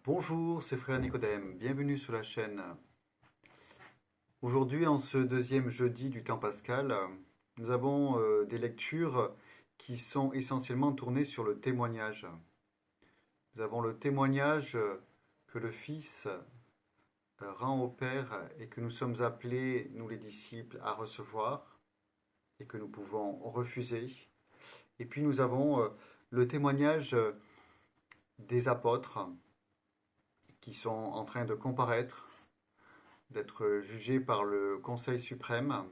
Bonjour, c'est Frère Nicodème, bienvenue sur la chaîne. Aujourd'hui, en ce deuxième jeudi du temps pascal, nous avons des lectures qui sont essentiellement tournées sur le témoignage. Nous avons le témoignage que le Fils rend au Père et que nous sommes appelés, nous les disciples, à recevoir et que nous pouvons refuser. Et puis nous avons le témoignage des apôtres qui sont en train de comparaître, d'être jugés par le Conseil suprême.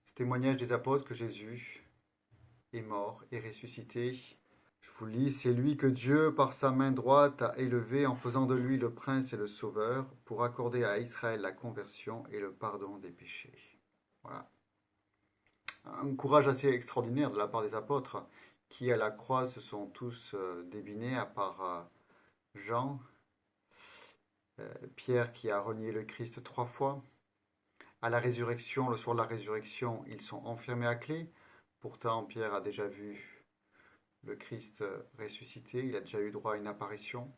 Ce témoignage des apôtres que Jésus est mort et ressuscité. Je vous lis, c'est lui que Dieu, par sa main droite, a élevé en faisant de lui le prince et le sauveur pour accorder à Israël la conversion et le pardon des péchés. Voilà. Un courage assez extraordinaire de la part des apôtres qui, à la croix, se sont tous débinés, à part Jean, Pierre qui a renié le Christ 3 fois. À la résurrection, le soir de la résurrection, ils sont enfermés à clé. Pourtant, Pierre a déjà vu le Christ ressuscité, il a déjà eu droit à une apparition.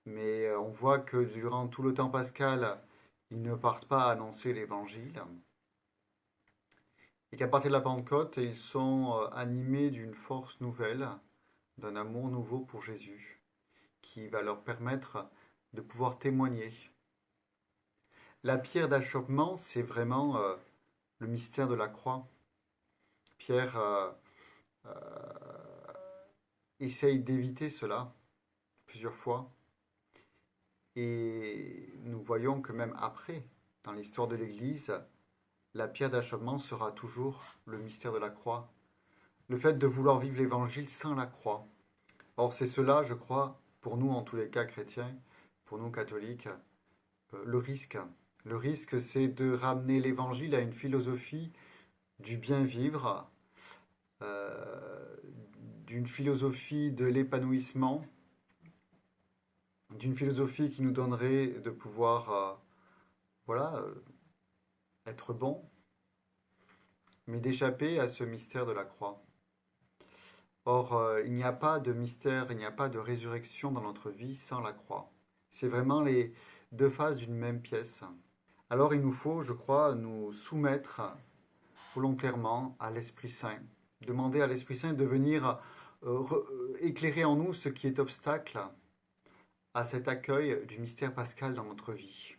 Mais on voit que durant tout le temps pascal, ils ne partent pas annoncer l'évangile. Et qu'à partir de la Pentecôte, ils sont animés d'une force nouvelle, d'un amour nouveau pour Jésus, qui va leur permettre de pouvoir témoigner. La pierre d'achoppement, c'est vraiment le mystère de la croix. Pierre essaye d'éviter cela plusieurs fois. Et nous voyons que même après, dans l'histoire de l'Église, la pierre d'achoppement sera toujours le mystère de la croix. Le fait de vouloir vivre l'Évangile sans la croix. Or, c'est cela, je crois, pour nous en tous les cas chrétiens, pour nous catholiques, le risque. Le risque, c'est de ramener l'Évangile à une philosophie du bien vivre, d'une philosophie de l'épanouissement, d'une philosophie qui nous donnerait de pouvoir être bon, mais d'échapper à ce mystère de la croix. Or, il n'y a pas de mystère, il n'y a pas de résurrection dans notre vie sans la croix. C'est vraiment les deux faces d'une même pièce. Alors il nous faut, je crois, nous soumettre volontairement à l'Esprit Saint. Demander à l'Esprit Saint de venir éclairer en nous ce qui est obstacle à cet accueil du mystère pascal dans notre vie.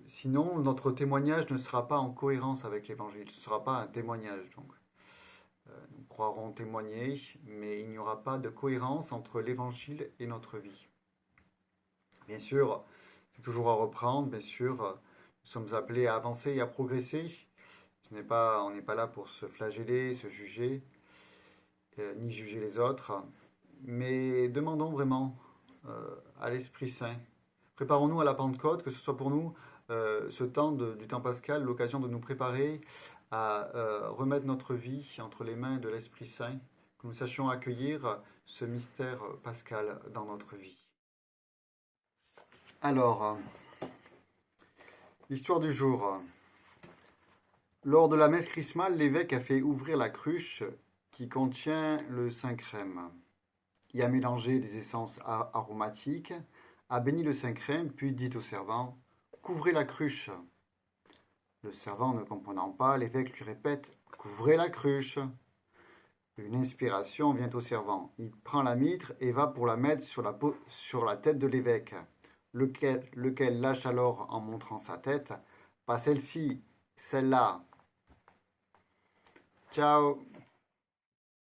Sinon, notre témoignage ne sera pas en cohérence avec l'Évangile. Ce ne sera pas un témoignage. Donc, nous croirons témoigner, mais il n'y aura pas de cohérence entre l'Évangile et notre vie. Bien sûr, c'est toujours à reprendre. Bien sûr, nous sommes appelés à avancer et à progresser. On n'est pas là pour se flageller, se juger, ni juger les autres. Mais demandons vraiment à l'Esprit Saint. Préparons-nous à la Pentecôte, que ce soit pour nous ce temps du temps pascal, l'occasion de nous préparer à remettre notre vie entre les mains de l'Esprit Saint, que nous sachions accueillir ce mystère pascal dans notre vie. Alors, l'histoire du jour. Lors de la messe chrismale, l'évêque a fait ouvrir la cruche qui contient le Saint-Crème. Il a mélangé des essences aromatiques, a béni le Saint-Crème, puis dit au servant « Couvrez la cruche ». Le servant ne comprenant pas, l'évêque lui répète « Couvrez la cruche ». Une inspiration vient au servant. Il prend la mitre et va pour la mettre sur la tête de l'évêque, lequel lâche alors en montrant sa tête « Pas celle-ci, celle-là ». Ciao.